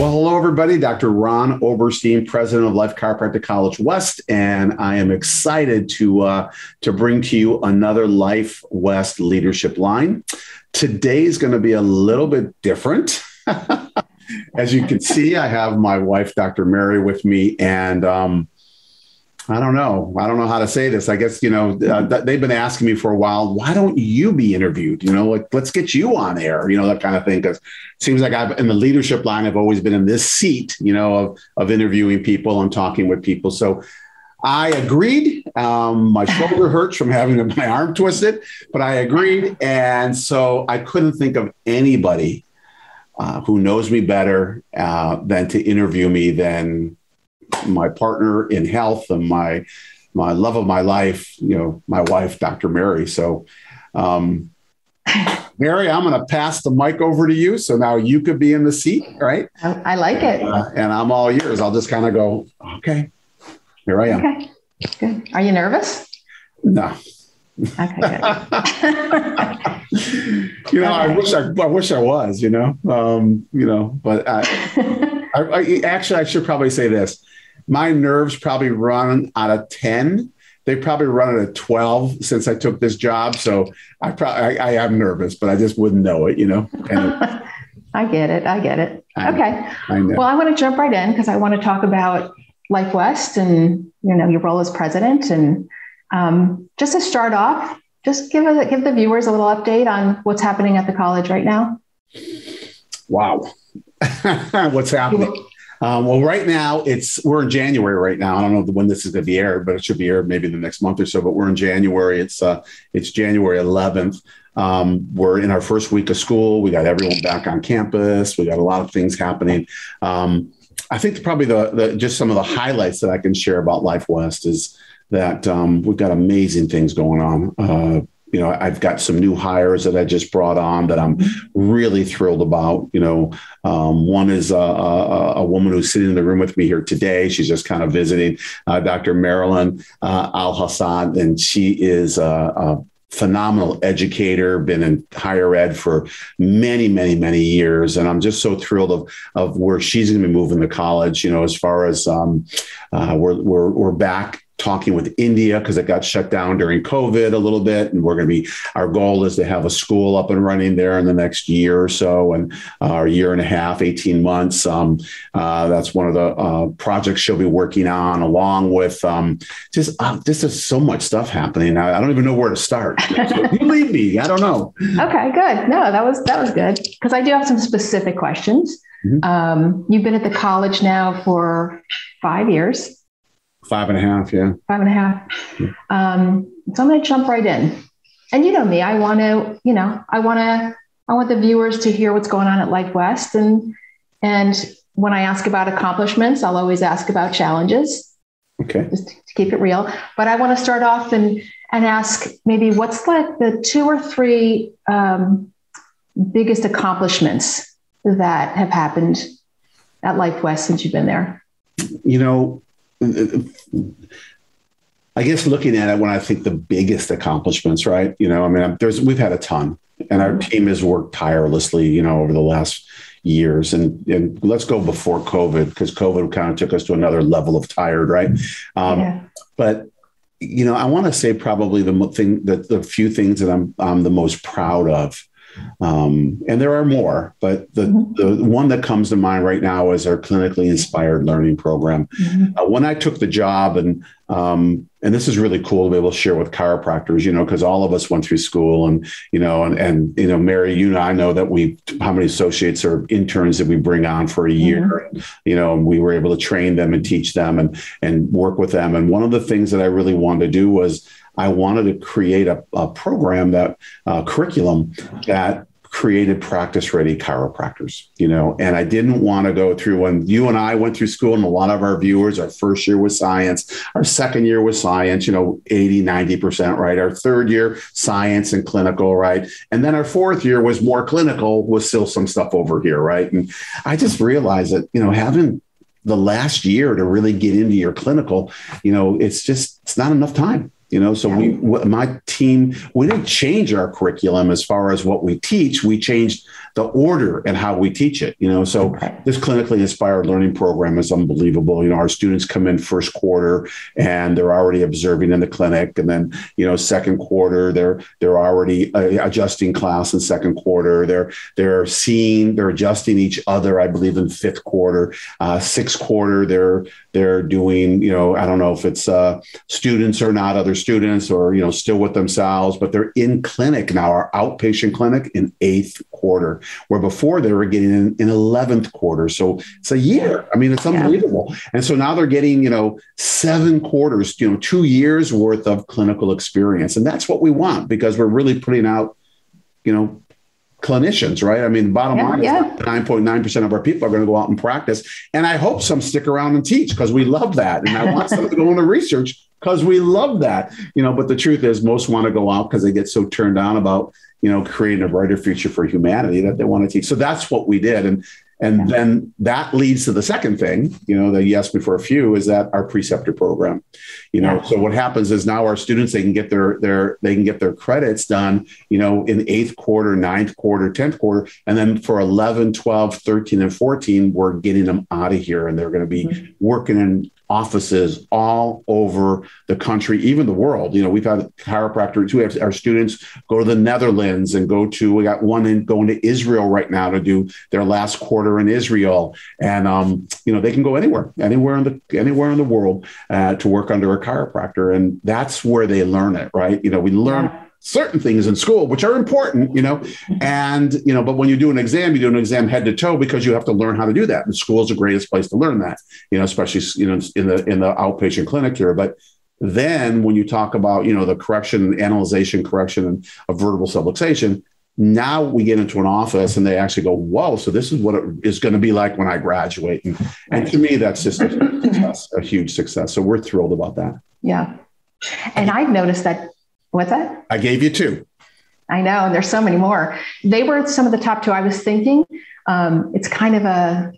Well, hello, everybody. Dr. Ron Oberstein, president of Life Chiropractic College West, and I am excited to bring to you another Life West leadership line. Today is going to be a little bit different. As you can see, I have my wife, Dr. Mary, with me, and I don't know how to say this. I guess, they've been asking me for a while, why don't you be interviewed? Let's get you on air, that kind of thing. Because it seems like in the leadership line, I've always been in this seat, of interviewing people and talking with people. So I agreed. My shoulder hurts from having my arm twisted, but I agreed. And so I couldn't think of anybody who knows me better than to interview me than my partner in health and my love of my life, my wife, Dr. Mary. So, Mary, I'm going to pass the mic over to you. So now you could be in the seat, right? I like it. And I'm all yours. I'll just kind of go, okay, here I am. Okay, good. Are you nervous? No. Okay, good. I wish I was, but I should probably say this. My nerves probably run out of 10. They probably run at a 12 since I took this job. So I am nervous, but I just wouldn't know it, Anyway. I get it. Okay. I know. Well, I want to jump right in because I want to talk about Life West and, your role as president. And just to start off, just give the viewers a little update on what's happening at the college right now. Wow. What's happening? Well, right now we're in January right now. I don't know when this is going to be aired, but it should be aired maybe the next month or so. But we're in January. It's January 11th. We're in our first week of school. We got everyone back on campus. We got a lot of things happening. I think probably just some of the highlights that I can share about Life West is that we've got amazing things going on. I've got some new hires that I just brought on that I'm really thrilled about. One is a woman who's sitting in the room with me here today. She's just kind of visiting, Dr. Marilyn Al-Hassan, and she is a phenomenal educator, been in higher ed for many, many, many years. And I'm just so thrilled of where she's going to be moving to college, as far as we're back talking with India because it got shut down during COVID a little bit. And our goal is to have a school up and running there in the next year or so, and a year and a half, 18 months. That's one of the projects she'll be working on, along with just there's so much stuff happening. I don't even know where to start. So you lead me. I don't know. Okay, good. No, that was good because I do have some specific questions. Mm-hmm. You've been at the college now for 5 years. 5.5, yeah. 5.5. So I'm going to jump right in. And you know me, I want the viewers to hear what's going on at Life West. And when I ask about accomplishments, I'll always ask about challenges. Okay. Just to keep it real. But I want to start off and ask maybe what's like the 2 or 3 biggest accomplishments that have happened at Life West since you've been there? I guess looking at it, when I think the biggest accomplishments, right? We've had a ton, and our team has worked tirelessly, over the last years. And let's go before COVID, because COVID kind of took us to another level of tired, right? Yeah. But I want to say probably the few things that I'm the most proud of. And there are more, but the one that comes to mind right now is our clinically inspired learning program. Mm-hmm. When I took the job, and this is really cool to be able to share with chiropractors, because all of us went through school, and Mary, I know that how many associates or interns that we bring on for a year, and we were able to train them and teach them and work with them. And one of the things that I really wanted to do was I wanted to create a program curriculum that created practice-ready chiropractors, and I didn't want to go through when you and I went through school, and a lot of our viewers, our first year was science, our second year was science, 80, 90%, right? Our third year, science and clinical, right? And then our fourth year was more clinical, with still some stuff over here, right? And I just realized that, having the last year to really get into your clinical, it's not enough time. So my team, we didn't change our curriculum as far as what we teach. We changed the order and how we teach it. So this clinically inspired learning program is unbelievable. Our students come in first quarter and they're already observing in the clinic, and then second quarter they're already adjusting class in second quarter. They're adjusting each other, I believe, in fifth quarter. Sixth quarter they're doing I don't know if it's students or not, other students, or still with themselves, but they're in clinic now, our outpatient clinic, in eighth quarter, where before they were getting in 11th quarter. So it's a year. I mean, it's unbelievable. And so now they're getting 7 quarters, 2 years worth of clinical experience, and that's what we want, because we're really putting out clinicians, right? I mean, the bottom line is 9.9% of our people are going to go out and practice. And I hope some stick around and teach, because we love that. And I want some to go into research because we love that, but the truth is most want to go out because they get so turned on about, creating a brighter future for humanity that they want to teach. So that's what we did. And then that leads to the second thing, that you asked me for a few, is that our preceptor program. So what happens is now our students, they can get their credits done, in eighth quarter, ninth quarter, 10th quarter. And then for 11, 12, 13, and 14, we're getting them out of here, and they're going to be working in offices all over the country, even the world. We've had chiropractors. We have our students go to the Netherlands and we got one going to Israel right now to do their last quarter in Israel. And, they can go anywhere in the world to work under a chiropractor. And that's where they learn it, right? We learn certain things in school, which are important, and, but when you do an exam head to toe, because you have to learn how to do that. And school is the greatest place to learn that, especially, in the outpatient clinic here. But then when you talk about, the correction, analyzation, correction of vertebral subluxation, now we get into an office and they actually go, whoa, so this is what it is going to be like when I graduate. And to me, that's just a huge success. So we're thrilled about that. Yeah. And I've noticed that. What's that? I gave you 2. I know. And there's so many more. They were some of the top 2. I was thinking it's kind of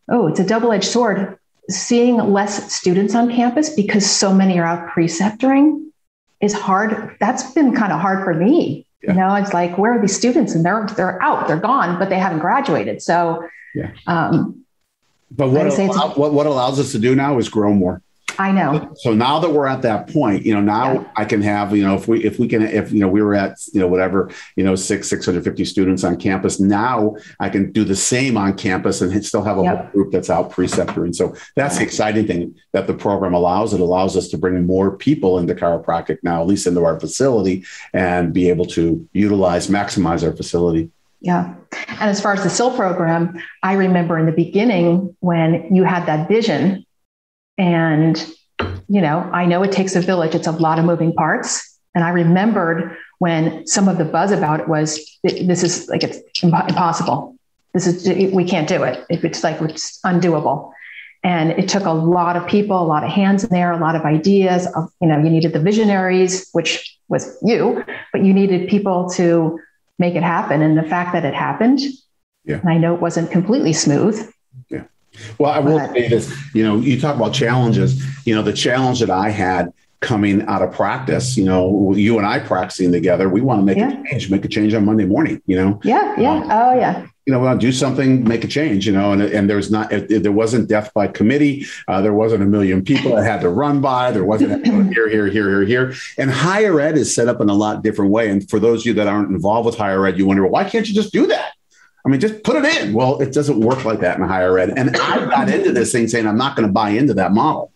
it's a double-edged sword. Seeing less students on campus because so many are out preceptoring is hard. That's been kind of hard for me. It's like, where are these students? And they're out, they're gone, but they haven't graduated. So, but what allows us to do now is grow more. I know. So now that we're at that point, I can have, if we were at, 650 students on campus, now I can do the same on campus and still have a whole group that's out preceptoring. So that's the exciting thing that the program allows. It allows us to bring more people into chiropractic now, at least into our facility, and be able to maximize our facility. Yeah. And as far as the SIL program, I remember in the beginning when you had that vision. And, I know it takes a village. It's a lot of moving parts. And I remembered when some of the buzz about it was, this is like, it's impossible. We can't do it. It's undoable. And it took a lot of people, a lot of hands in there, a lot of ideas of, you needed the visionaries, which was you, but you needed people to make it happen. And the fact that it happened, and I know it wasn't completely smooth. Yeah. Well, I will say this, you talk about challenges, the challenge that I had coming out of practice, you and I practicing together, we want to make a change on Monday morning, we want to do something, make a change, and there wasn't death by committee. There wasn't a million people that had to run by. There wasn't here. And higher ed is set up in a lot different way. And for those of you that aren't involved with higher ed, you wonder, well, why can't you just do that? I mean, just put it in. Well, it doesn't work like that in higher ed. And I got into this thing saying, I'm not going to buy into that model.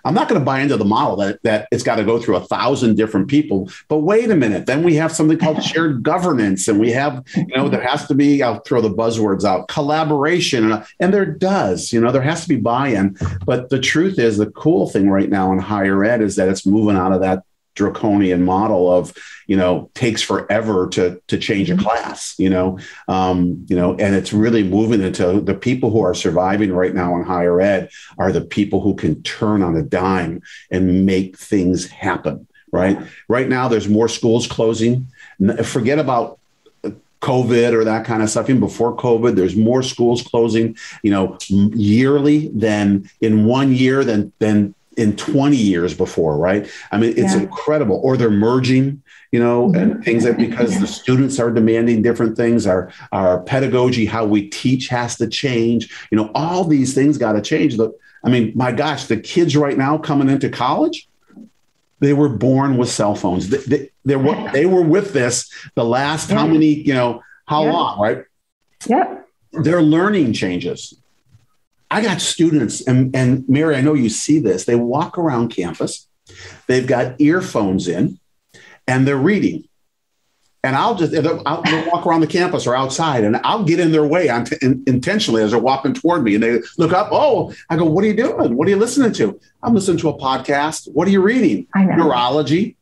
I'm not going to buy into the model that it's got to go through 1,000 different people. But wait a minute. Then we have something called shared governance. And we have, there has to be, I'll throw the buzzwords out, collaboration. And there does, there has to be buy-in. But the truth is, the cool thing right now in higher ed is that it's moving out of that draconian model of, takes forever to change a class, and it's really moving into the people who are surviving right now in higher ed are the people who can turn on a dime and make things happen, right? Right now, there's more schools closing. Forget about COVID or that kind of stuff. Even before COVID, there's more schools closing, yearly than in 1 year than in 20 years before, right? I mean, it's incredible. Or they're merging, and things that because the students are demanding different things, our pedagogy, how we teach has to change. All these things got to change. I mean, my gosh, the kids right now coming into college, they were born with cell phones. They were with this the last how many, how long, right? Yeah. Their learning changes. I got students, and Mary, I know you see this. They walk around campus. They've got earphones in, and they're reading. And I'll walk around the campus or outside, and I'll get in their way intentionally as they're walking toward me. And they look up. Oh, I go, what are you doing? What are you listening to? I'm listening to a podcast. What are you reading? I know. Neurology.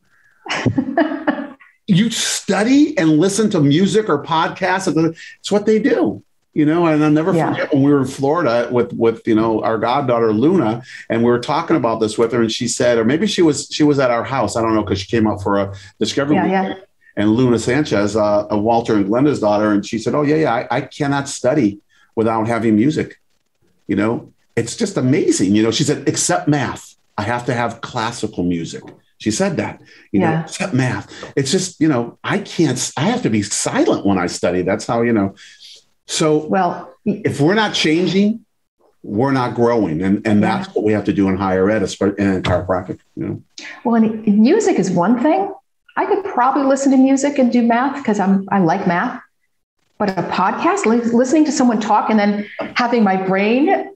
You study and listen to music or podcasts. It's what they do. And I'll never forget when we were in Florida with our goddaughter Luna, and we were talking about this with her, and she said, or maybe she was at our house. I don't know, because she came up for a Discovery Weekend. And Luna Sanchez, Walter and Glenda's daughter, and she said, I cannot study without having music. It's just amazing. She said, except math, I have to have classical music. She said that, except math. It's just, I have to be silent when I study. That's how, So if we're not changing, we're not growing. And that's what we have to do in higher ed, especially in chiropractic. Well, and music is one thing. I could probably listen to music and do math because I like math. But a podcast, listening to someone talk and then having my brain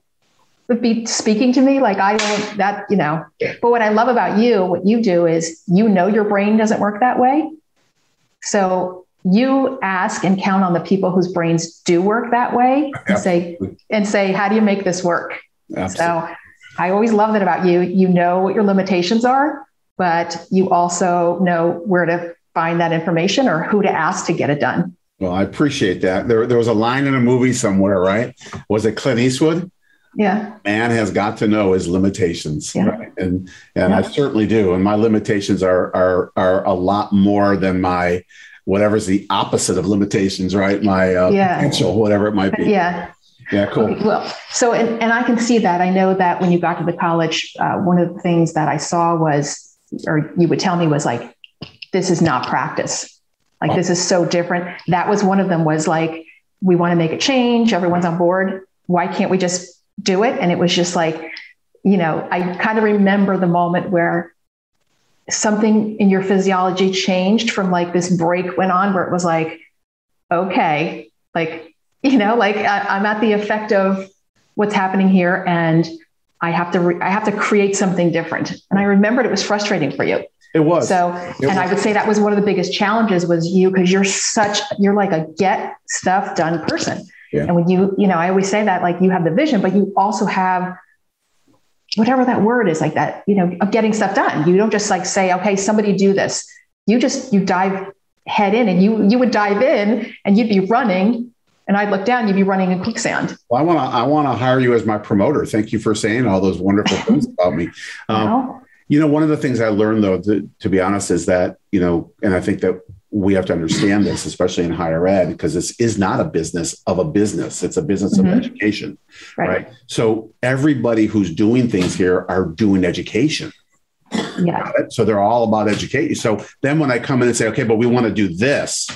be speaking to me, like I don't, that, But what I love about you, what you do is, your brain doesn't work that way. So you ask and count on the people whose brains do work that way and say, how do you make this work? Absolutely. So I always love that about you. You know what your limitations are, but you also know where to find that information or who to ask to get it done. Well, I appreciate that. There was a line in a movie somewhere, right? Was it Clint Eastwood? Yeah. Man has got to know his limitations. Yeah. Right? And I certainly do. And my limitations are a lot more than my, whatever's the opposite of limitations, right? My potential, whatever it might be. Yeah. Yeah, cool. Okay, well, so, and I can see that. I know that when you got to the college, one of the things that I saw was, or you would tell me was like, this is not practice. Like, this is so different. That was one of them was like, we want to make a change. Everyone's on board. Why can't we just do it? And it was just like, I kind of remember the moment where something in your physiology changed from like this break went on where it was like, okay, like, I'm at the effect of what's happening here and I have to create something different. And I remembered it was frustrating for you. It was. I would say that was one of the biggest challenges was you, because you're like a get stuff done person. Yeah. And when I always say that, like, you have the vision, but you also have whatever that word is, like that, of getting stuff done. You don't just like say, okay, somebody do this. You dive head in, and you would dive in and you'd be running, and I'd look down, you'd be running in quicksand. Well, I want to hire you as my promoter. Thank you for saying all those wonderful things about me. One of the things I learned, though, to be honest, is that, and I think that we have to understand this, especially in higher ed, because this is not a business of a business. It's a business of education, right? So everybody who's doing things here are doing education. Yeah. So they're all about education. So then when I come in and say, okay, but we want to do this,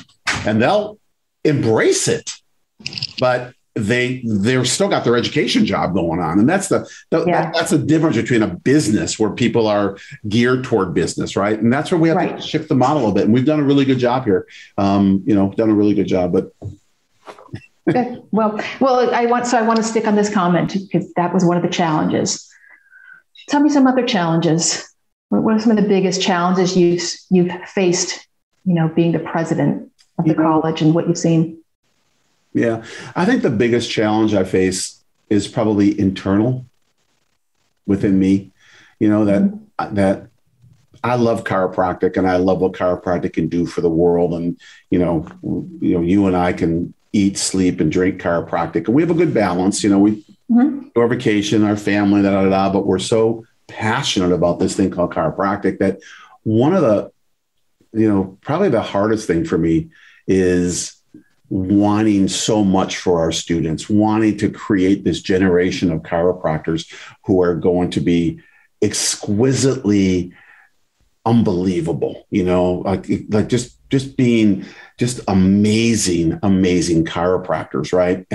and they'll embrace it, but they're still got their education job going on. And that's that's the difference between a business where people are geared toward business, right? And that's where we have to shift the model a bit. And we've done a really good job here. Done a really good job, but. Okay. Well, I want to stick on this comment because that was one of the challenges. Tell me some other challenges. What are some of the biggest challenges you've faced, being the president of the college and what you've seen? Yeah, I think the biggest challenge I face is probably internal within me, that I love chiropractic and I love what chiropractic can do for the world. And, you and I can eat, sleep, and drink chiropractic, and we have a good balance. We do our vacation, our family, but we're so passionate about this thing called chiropractic that one of the, probably the hardest thing for me is wanting so much for our students, wanting to create this generation of chiropractors who are going to be exquisitely unbelievable, like just being just amazing chiropractors. Right.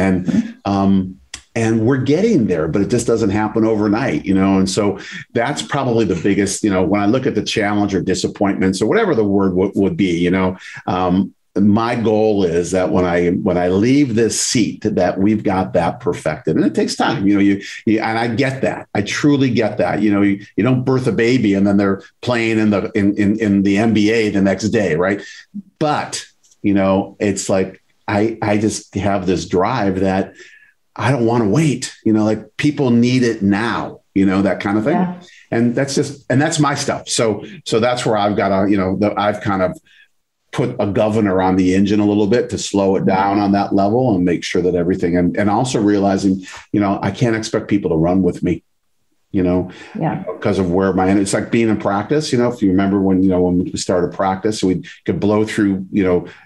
And we're getting there, but it just doesn't happen overnight, And so that's probably the biggest, when I look at the challenge or disappointments or whatever the word would be, my goal is that when I leave this seat, that we've got that perfected, and it takes time. You and I get that. I truly get that. You don't birth a baby and then they're playing in the NBA the next day, right? But it's like I just have this drive that I don't want to wait. Like people need it now. That kind of thing. Yeah. And that's my stuff. So that's where I've got I've kind of put a governor on the engine a little bit to slow it down on that level and make sure that everything, and also realizing, I can't expect people to run with me, because of where it's like being in practice. If you remember when we started practice, we could blow through,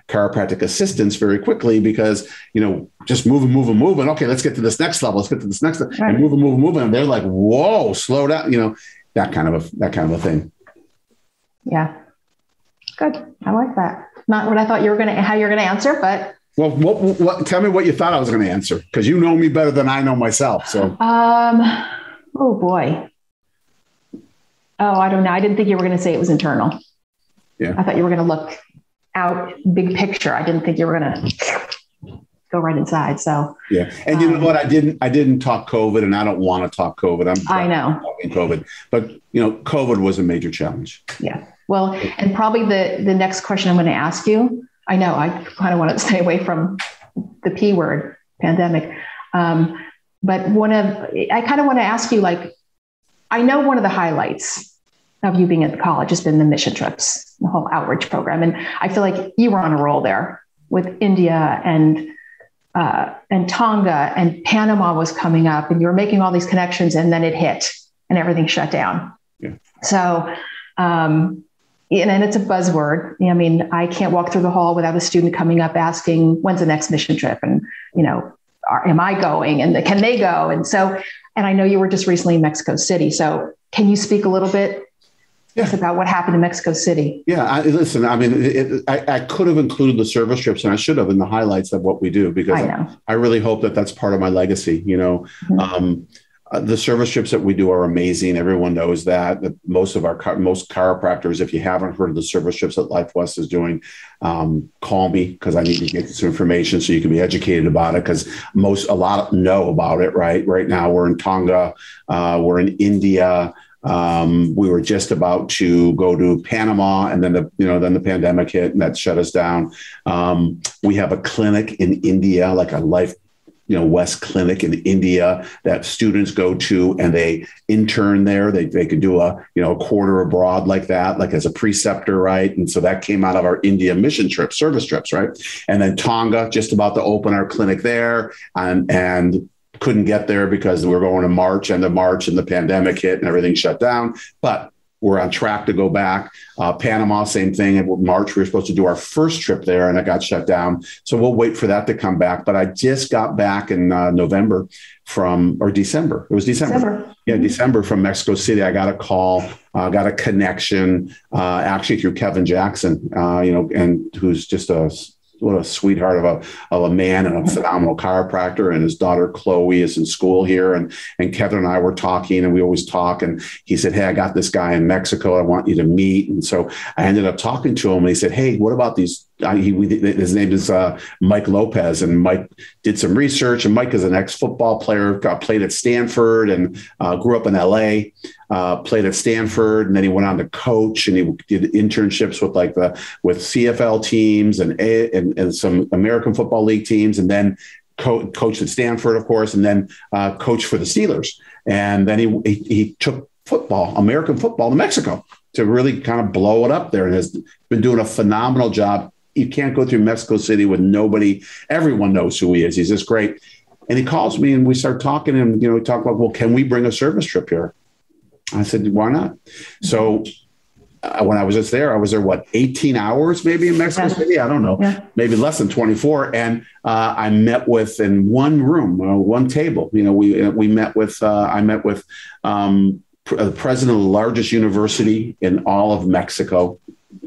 chiropractic assistants very quickly because, just moving. Okay, let's get to this next level. Let's get to this next level. Right. And moving. And they're like, whoa, slow down, that kind of a thing. Yeah. Good. I like that. Not what I thought how you're going to answer, but. Well, what, tell me what you thought I was going to answer, because you know me better than I know myself. So. Oh boy. Oh, I don't know. I didn't think you were going to say it was internal. Yeah. I thought you were going to look out big picture. I didn't think you were going to go right inside. So. Yeah. And you know what? I didn't talk COVID, and I don't want to talk COVID. I know. Talking COVID, but COVID was a major challenge. Yeah. Well, and probably the next question I'm going to ask you, I know I kind of want to stay away from the P word, pandemic. But I kind of want to ask you, like, I know one of the highlights of you being at the college has been the mission trips, the whole outreach program. And I feel like you were on a roll there with India and Tonga, and Panama was coming up, and you were making all these connections, and then it hit and everything shut down. Yeah. So, and it's a buzzword. I mean, I can't walk through the hall without a student coming up asking, when's the next mission trip? And, am I going? And can they go? And so, and I know you were just recently in Mexico City. So can you speak a little bit about what happened in Mexico City? Yeah. Listen, I mean, I could have included the service trips, and I should have, in the highlights of what we do, because I really hope that that's part of my legacy. Mm-hmm. The service trips that we do are amazing. Everyone knows that most chiropractors, if you haven't heard of the service trips that Life West is doing, call me, because I need to get some information so you can be educated about it, because a lot know about it. Right now we're in Tonga, we're in India. We were just about to go to Panama, and then the pandemic hit and that shut us down. We have a clinic in India, like a Life West clinic in India, that students go to, and they intern there. They could do a quarter abroad like that, like as a preceptor, right? And so that came out of our India mission trip, service trips, right? And then Tonga, just about to open our clinic there, and couldn't get there because we were going to end of March, and the pandemic hit and everything shut down. But we're on track to go back. Panama, same thing. In March, we were supposed to do our first trip there, and it got shut down. So we'll wait for that to come back. But I just got back in December. It was December. Yeah, December, from Mexico City. I got a call, got a connection, actually through Kevin Jackson, and who's just what a sweetheart of a man, and a phenomenal chiropractor. And his daughter, Chloe, is in school here. And Kevin and I were talking, and we always talk. And he said, hey, I got this guy in Mexico I want you to meet. And so I ended up talking to him, and he said, hey, what about these? His name is Mike Lopez, and Mike did some research. And Mike is an ex-football player, played at Stanford, and grew up in LA. Played at Stanford, and then he went on to coach, and he did internships with CFL teams and some American Football League teams, and then coached at Stanford, of course, and then coached for the Steelers. And then he took American football to Mexico to really kind of blow it up there, and has been doing a phenomenal job. You can't go through Mexico City with nobody. Everyone knows who he is. He's just great. And he calls me, and we start talking, and we talk about, well, can we bring a service trip here? I said, why not? So when I was just there, I was there, 18 hours maybe in Mexico City? I don't know, maybe less than 24. And I met with, in one room, one table, I met with the president of the largest university in all of Mexico,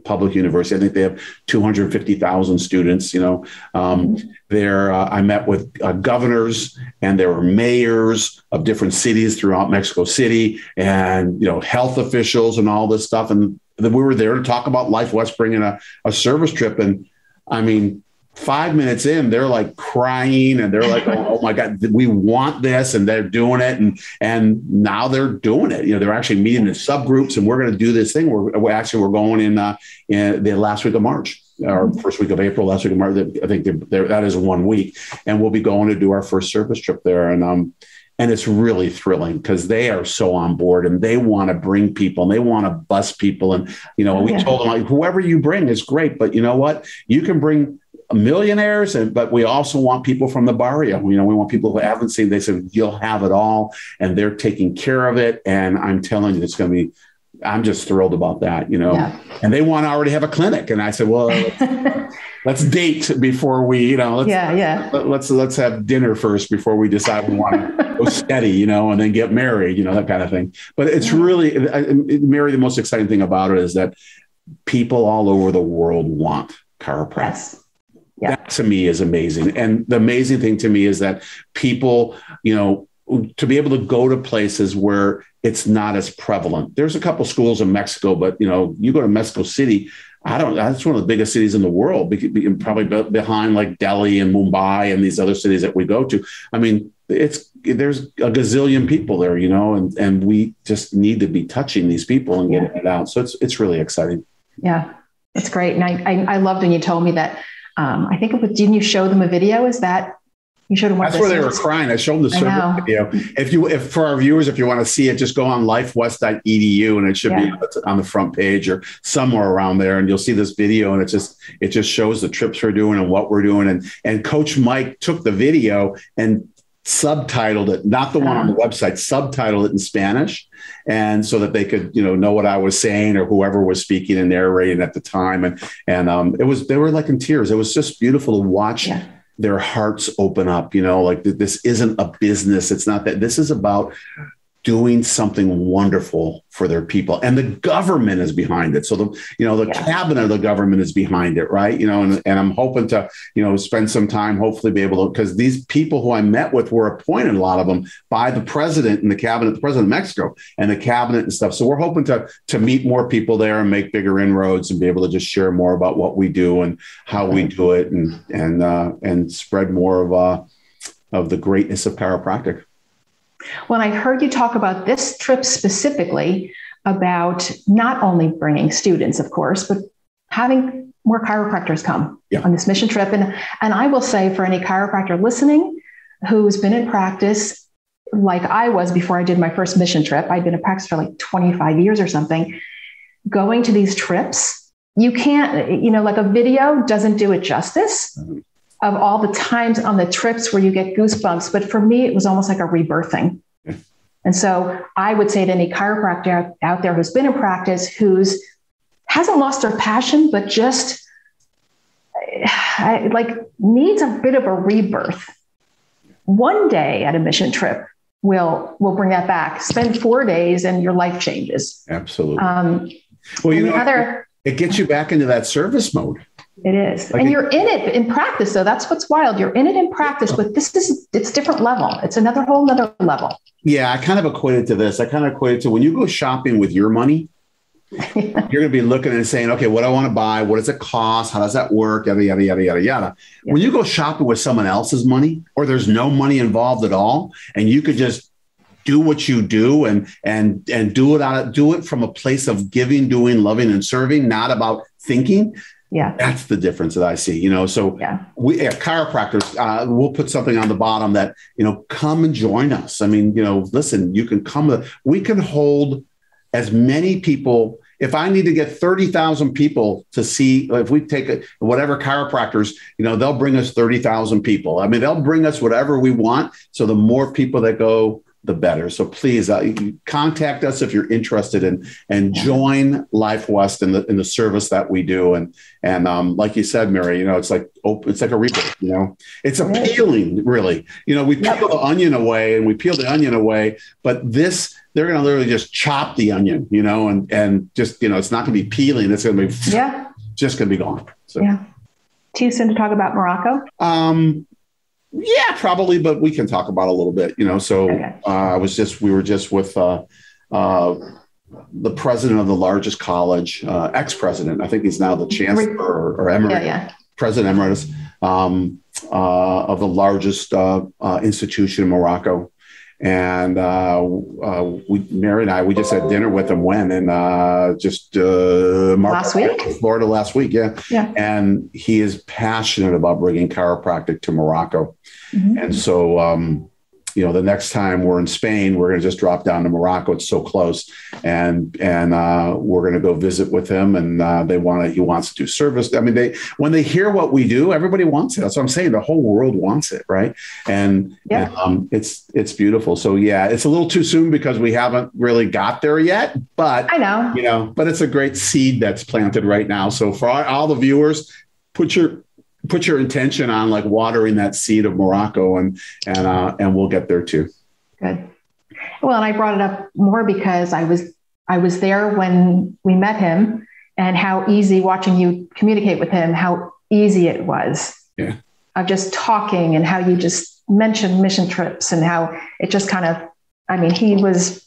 public university. I think they have 250,000 students. I met with governors, and there were mayors of different cities throughout Mexico City, and health officials and all this stuff. And we were there to talk about Life West bringing a service trip. And I mean, 5 minutes in, they're like crying, and they're like, "Oh my God, we want this," and they're doing it, and now they're doing it. They're actually meeting in subgroups, and we're going to do this thing. We're going in the last week of March, or first week of April, last week of March. I think that is 1 week, and we'll be going to do our first service trip there, and it's really thrilling because they are so on board, and they want to bring people, and they want to bus people, and we told them, like, whoever you bring is great, but you know what, you can bring millionaires, but we also want people from the barrio. We want people who haven't seen. They said you'll have it all, and they're taking care of it. And I'm telling you, it's going to be. I'm just thrilled about that. And they want to already have a clinic. And I said, well, let's date before we. Let's have dinner first before we decide we want to go steady. And then get married. That kind of thing. But it's really, Mary. The most exciting thing about it is that people all over the world want chiropractic. Yes. Yeah. That to me is amazing. And the amazing thing to me is that people, to be able to go to places where it's not as prevalent. There's a couple schools in Mexico, but you go to Mexico City, that's one of the biggest cities in the world, probably behind like Delhi and Mumbai and these other cities that we go to. I mean, there's a gazillion people there, and we just need to be touching these people and getting it out. So it's really exciting. Yeah, it's great. And I loved when you told me that. I think didn't you show them a video? Is that you showed them? That's where they were crying. I showed them the service video. If for our viewers, if you want to see it, just go on lifewest.edu, and it should be on the front page or somewhere around there, and you'll see this video. And it just shows the trips we're doing and what we're doing. And Coach Mike took the video and subtitled it, not the one on the website, subtitled it in Spanish. And so that they could, know what I was saying, or whoever was speaking and narrating at the time. And they were like in tears. It was just beautiful to watch their hearts open up, like this isn't a business. It's not that. This is about doing something wonderful for their people, and the government is behind it. So the cabinet of the government is behind it. Right. And I'm hoping to, spend some time, hopefully be able to, because these people who I met with were appointed, a lot of them, by the president and the cabinet, the president of Mexico and the cabinet and stuff. So we're hoping to meet more people there and make bigger inroads and be able to just share more about what we do and how we do it, and spread more of the greatness of chiropractic. When I heard you talk about this trip specifically, about not only bringing students, of course, but having more chiropractors come on this mission trip. And I will say, for any chiropractor listening who's been in practice like I was before I did my first mission trip, I'd been in practice for like 25 years or something, going to these trips, you can't, like a video doesn't do it justice. Of all the times on the trips where you get goosebumps. But for me, it was almost like a rebirthing. And so I would say to any chiropractor out there who's been in practice, hasn't lost their passion, but just needs a bit of a rebirth. One day at a mission trip, we'll bring that back. Spend 4 days and your life changes. Absolutely. It gets you back into that service mode. It is. And you're in it in practice, though. That's what's wild. You're in it in practice, but it's different level. It's whole nother level. Yeah. I kind of equate it to this. I kind of equate it to when you go shopping with your money, you're going to be looking and saying, okay, what do I want to buy? What does it cost? How does that work? Yada, yada, yada, yada, yada. Yeah. When you go shopping with someone else's money, or there's no money involved at all, and you could just do what you do and do it from a place of giving, doing, loving, and serving, not about thinking. Yeah, that's the difference that I see. So we chiropractors, we'll put something on the bottom that come and join us. I mean, listen, you can come. We can hold as many people. If I need to get 30,000 people to see, if we take whatever chiropractors, they'll bring us 30,000 people. I mean, they'll bring us whatever we want. So the more people that go, the better. So please contact us if you're interested in and join Life West in the service that we do. And like you said, Mary, it's like a rebirth. It's a peeling, really. We peel the onion away, but they're going to literally just chop the onion, and just it's not going to be peeling. It's going to be just going to be gone. So Too soon to talk about Morocco. Yeah, probably, but we can talk about it a little bit, So we were just with the president of the largest college, ex-president. I think he's now the chancellor or emeritus, president emeritus of the largest institution in Morocco. And Mary and I, we just had dinner with him Florida last week. Yeah. And he is passionate about bringing chiropractic to Morocco. Mm-hmm. And so, the next time we're in Spain, we're going to just drop down to Morocco. It's so close. And we're going to go visit with him. And he wants to do service. I mean, when they hear what we do, everybody wants it. That's what I'm saying. The whole world wants it. Right. And it's beautiful. So it's a little too soon because we haven't really got there yet, but I know, but it's a great seed that's planted right now. So for all the viewers, put your intention on like watering that seed of Morocco and we'll get there too. Good. Well, and I brought it up more because I was there when we met him and how easy watching you communicate with him, how easy it was of just talking and how you just mentioned mission trips and how it just kind of, he was,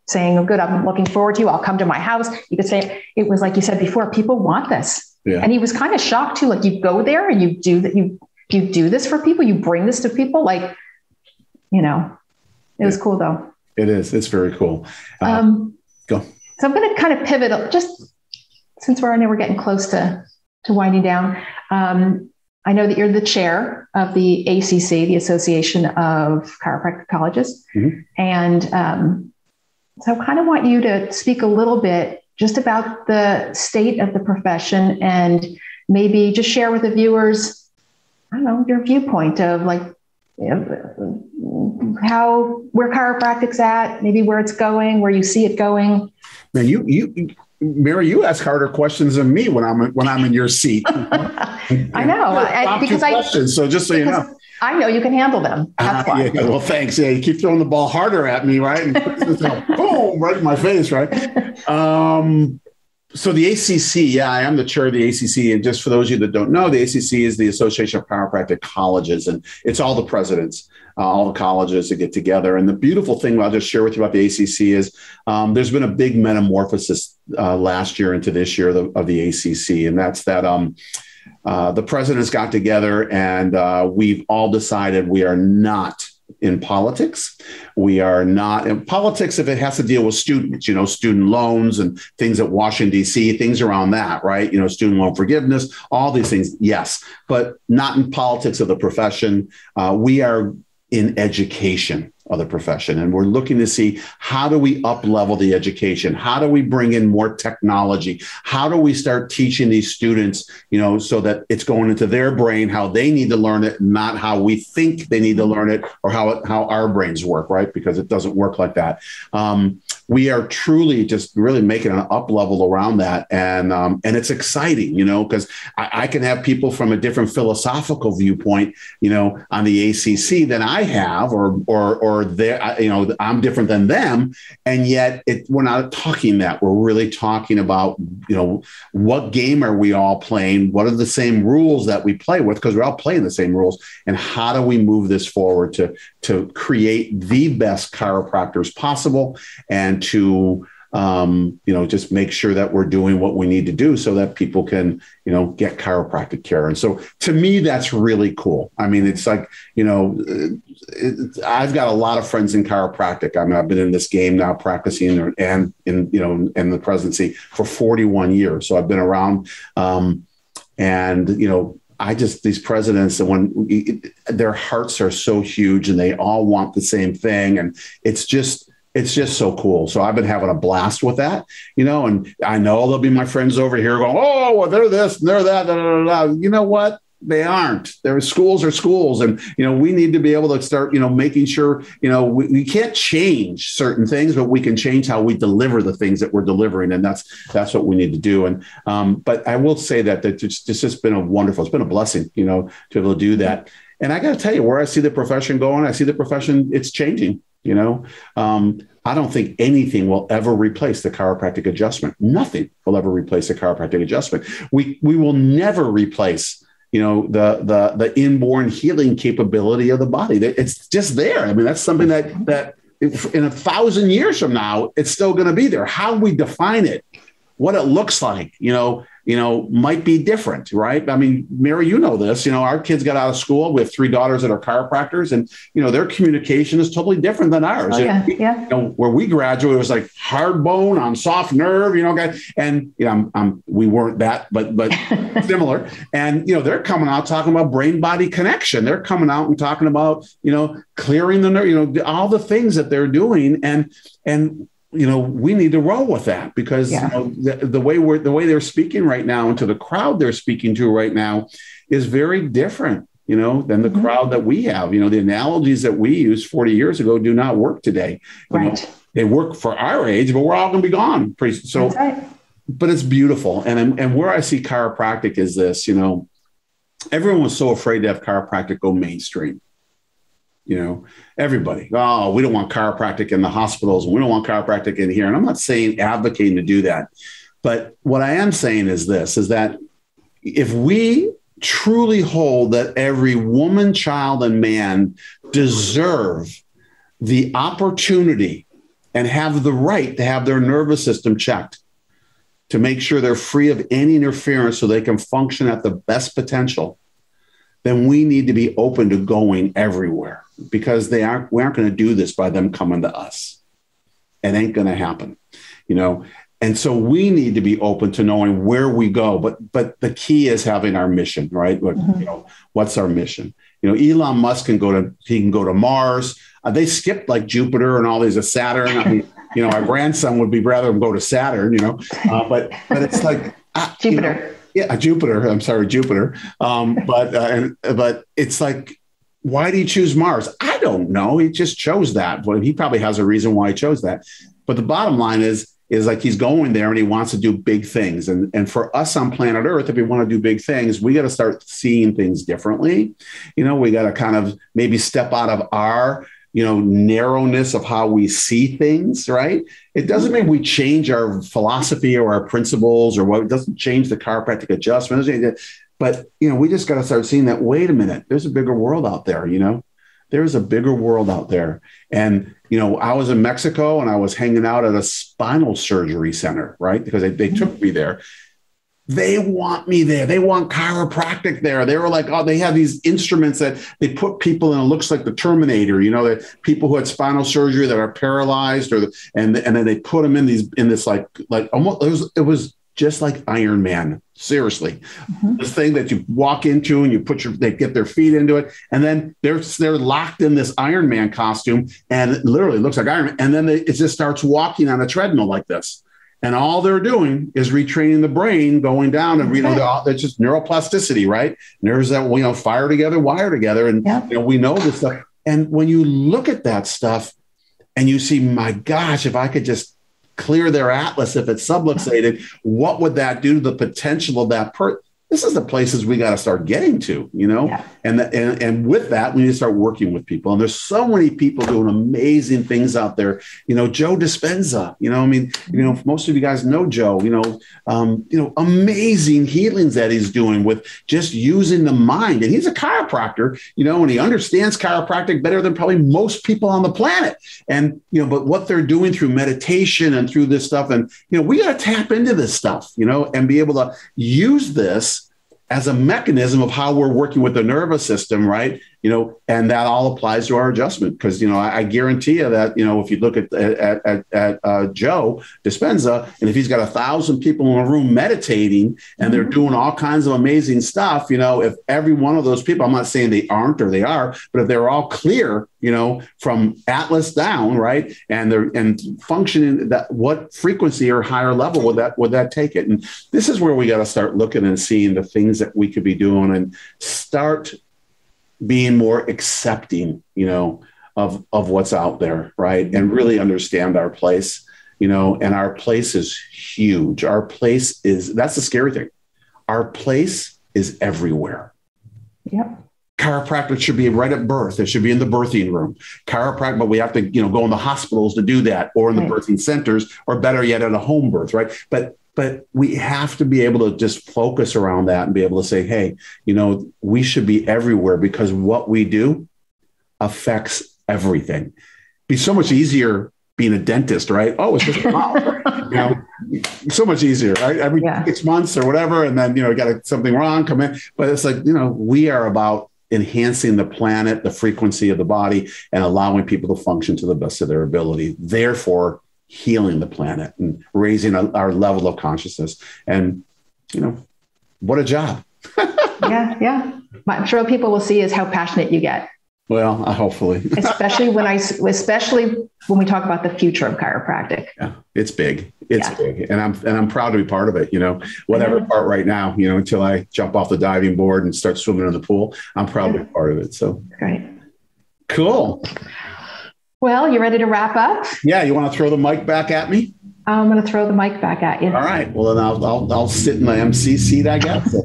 saying, oh, good, I'm looking forward to you. I'll come to my house. You could say, it was like you said before, people want this. Yeah. And he was kind of shocked too. Like you go there and you do that. You do this for people. You bring this to people. Like, it was cool though. It is. It's very cool. Go. So I'm going to kind of pivot just since we're getting close to winding down. I know that you're the chair of the ACC, the Association of Chiropractic Colleges. Mm-hmm. And so I kind of want you to speak a little bit just about the state of the profession and maybe just share with the viewers, your viewpoint of like where chiropractic's at, maybe where it's going, where you see it going. Man, Mary, you ask harder questions than me when I'm in your seat. I know, questions. So just so you know. I know you can handle them. That's why. Yeah, well, thanks. Yeah, you keep throwing the ball harder at me, right? And boom, right in my face, right? So the ACC, I am the chair of the ACC. And just for those of you that don't know, the ACC is the Association of Chiropractic Colleges, and it's all the presidents, all the colleges that get together. And the beautiful thing I'll just share with you about the ACC is there's been a big metamorphosis last year into this year of the ACC, and that's that the presidents got together and we've all decided we are not in politics. We are not in politics if it has to deal with students, student loans and things at Washington, D.C., things around that, right? Student loan forgiveness, all these things. Yes, but not in politics of the profession. We are in education of the profession. And we're looking to see, how do we up level the education? How do we bring in more technology? How do we start teaching these students, so that it's going into their brain, how they need to learn it, not how we think they need to learn it or how our brains work, right? Because it doesn't work like that. We are truly just really making an up level around that. And it's exciting, because I can have people from a different philosophical viewpoint, on the ACC than I have, or I'm different than them. And yet we're not talking that. We're really talking about, what game are we all playing? What are the same rules that we play with? Because we're all playing the same rules. And how do we move this forward to create the best chiropractors possible and to just make sure that we're doing what we need to do so that people can, get chiropractic care. And so to me, that's really cool. I mean, it's like, I've got a lot of friends in chiropractic. I mean, I've been in this game now practicing and in the presidency for 41 years. So I've been around these presidents, when their hearts are so huge and they all want the same thing. And it's just so cool. So I've been having a blast with that, and I know there'll be my friends over here going, oh, well, they're this and they're that. Da, da, da, da. You know what? They aren't. Their schools are schools. And, we need to be able to start, making sure, we can't change certain things, but we can change how we deliver the things that we're delivering. And that's what we need to do. And, but I will say that this has been it's been a blessing, to be able to do that. And I got to tell you, where I see the profession going, I see the profession, it's changing, I don't think anything will ever replace the chiropractic adjustment. Nothing will ever replace the chiropractic adjustment. We will never replace, the inborn healing capability of the body. It's just there. I mean, that's something that in 1,000 years from now, it's still going to be there. How we define it, what it looks like, might be different, right? I mean, Mary, this, our kids got out of school. We have 3 daughters that are chiropractors, and, their communication is totally different than ours. Oh, yeah. Where we graduated, it was like hard bone on soft nerve, and, we weren't that, but similar. And, they're coming out talking about brain body connection. They're coming out and talking about, clearing the nerve, all the things that they're doing. And, we need to roll with that because the way they're speaking right now and to the crowd they're speaking to right now is very different, than the crowd that we have. The analogies that we used 40 years ago do not work today. Right. They work for our age, but we're all going to be gone pretty soon. So, right. But it's beautiful. And where I see chiropractic is this, everyone was so afraid to have chiropractic go mainstream. Everybody, oh, we don't want chiropractic in the hospitals. And we don't want chiropractic in here. And I'm not saying advocating to do that. But what I am saying is this, is that if we truly hold that every woman, child, and man deserve the opportunity and have the right to have their nervous system checked to make sure they're free of any interference so they can function at the best potential, then we need to be open to going everywhere because we aren't going to do this by them coming to us. It ain't going to happen, And so we need to be open to knowing where we go. But the key is having our mission, right? What's our mission? Elon Musk can go to Mars. They skipped like Jupiter and all these Saturn. I mean, our grandson would be rather go to Saturn, but it's like Jupiter. Jupiter. I'm sorry, Jupiter. But it's like, why do you choose Mars? I don't know. He just chose that. Well, he probably has a reason why he chose that. But the bottom line is like he's going there and he wants to do big things. And for us on planet Earth, if we want to do big things, we got to start seeing things differently. We got to kind of maybe step out of our narrowness of how we see things, right? It doesn't mean we change our philosophy or our principles or it doesn't change the chiropractic adjustment. But, we just got to start seeing that, wait a minute, there's a bigger world out there, there's a bigger world out there. And, I was in Mexico and I was hanging out at a spinal surgery center, right? Because they took me there. They want me there. They want chiropractic there. They were like, oh, they have these instruments that they put people in. It looks like the Terminator, the people who had spinal surgery that are paralyzed, and then they put them in this like almost it was just like Iron Man. Seriously, this thing that you walk into and they get their feet into it, and then they're locked in this Iron Man costume, and it literally looks like Iron Man. And then it just starts walking on a treadmill like this. And all they're doing is retraining the brain, going down, and that's just neuroplasticity, right? Nerves that fire together, wire together, and we know this stuff. And when you look at that stuff, and you see, my gosh, if I could just clear their atlas, if it's subluxated, what would that do to the potential of that person? This is the places we got to start getting to, and with that, we need to start working with people. And there's so many people doing amazing things out there. Joe Dispenza, most of you guys know Joe, amazing healings that he's doing with just using the mind. And he's a chiropractor, and he understands chiropractic better than probably most people on the planet. And, but what they're doing through meditation and through this stuff, and, we got to tap into this stuff, and be able to use this as a mechanism of how we're working with the nervous system, right? and that all applies to our adjustment. Because, I guarantee you that, if you look at Joe Dispenza, and if he's got 1,000 people in a room meditating and they're doing all kinds of amazing stuff, if every one of those people, I'm not saying they aren't or they are, but if they're all clear, from Atlas down, right, and functioning, that what frequency or higher level would that take it? And this is where we got to start looking and seeing the things that we could be doing and start being more accepting, of what's out there, right, and really understand our place, and our place is huge. Our place is, that's the scary thing. Our place is everywhere. Yep. Chiropractic should be right at birth. It should be in the birthing room. Chiropractic, but we have to, go in the hospitals to do that, or in the birthing centers, or better yet, at a home birth, right? But we have to be able to just focus around that and be able to say, hey, we should be everywhere, because what we do affects everything. Be so much easier being a dentist, right? Oh, it's just a mouth. So much easier, right? Every 6 months or whatever, and then got something wrong, come in. But it's like, we are about enhancing the planet, the frequency of the body, and allowing people to function to the best of their ability. Therefore, healing the planet and raising our level of consciousness. And, what a job. Yeah. I'm sure what people will see is how passionate you get. Well, hopefully. especially when we talk about the future of chiropractic. Yeah, it's big. It's big. And I'm proud to be part of it, whatever part right now, until I jump off the diving board and start swimming in the pool, I'm proud to be part of it. So great. Cool. Well, you ready to wrap up? Yeah. You want to throw the mic back at me? I'm going to throw the mic back at you. All right. Well, then I'll sit in the MC seat, I guess.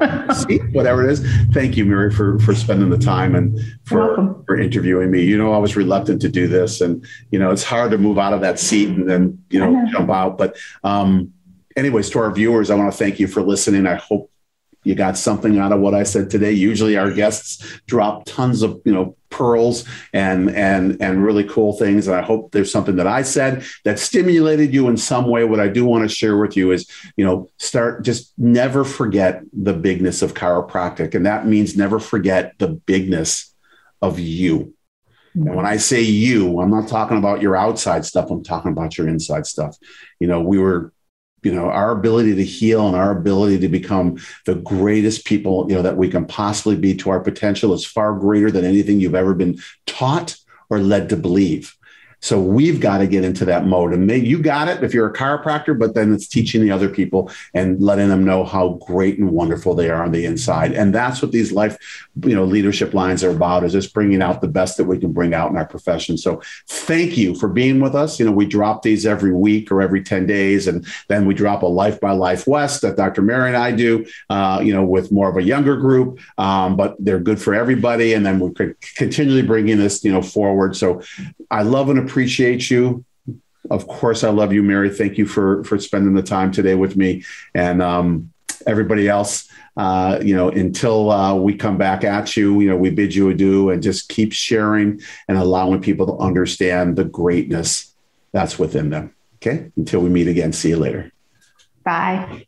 Whatever it is. Thank you, Mary, for spending the time and for interviewing me. I was reluctant to do this, and it's hard to move out of that seat and then jump out. But anyways, to our viewers, I want to thank you for listening. I hope you got something out of what I said today. Usually our guests drop tons of, pearls and really cool things. And I hope there's something that I said that stimulated you in some way. What I do want to share with you is, just never forget the bigness of chiropractic. And that means never forget the bigness of you. And when I say you, I'm not talking about your outside stuff. I'm talking about your inside stuff. Our ability to heal and our ability to become the greatest people, that we can possibly be to our potential is far greater than anything you've ever been taught or led to believe. So we've got to get into that mode. And maybe you got it if you're a chiropractor, but then it's teaching the other people and letting them know how great and wonderful they are on the inside. And that's what these life, leadership lines are about, is just bringing out the best that we can bring out in our profession. So thank you for being with us. We drop these every week or every 10 days. And then we drop a Life by Life West that Dr. Mary and I do, with more of a younger group, but they're good for everybody. And then we could continually bringing this, forward. So I love and appreciate you. Of course, I love you, Mary. Thank you for spending the time today with me. And everybody else, until we come back at you, we bid you adieu, and just keep sharing and allowing people to understand the greatness that's within them. Okay. Until we meet again. See you later. Bye.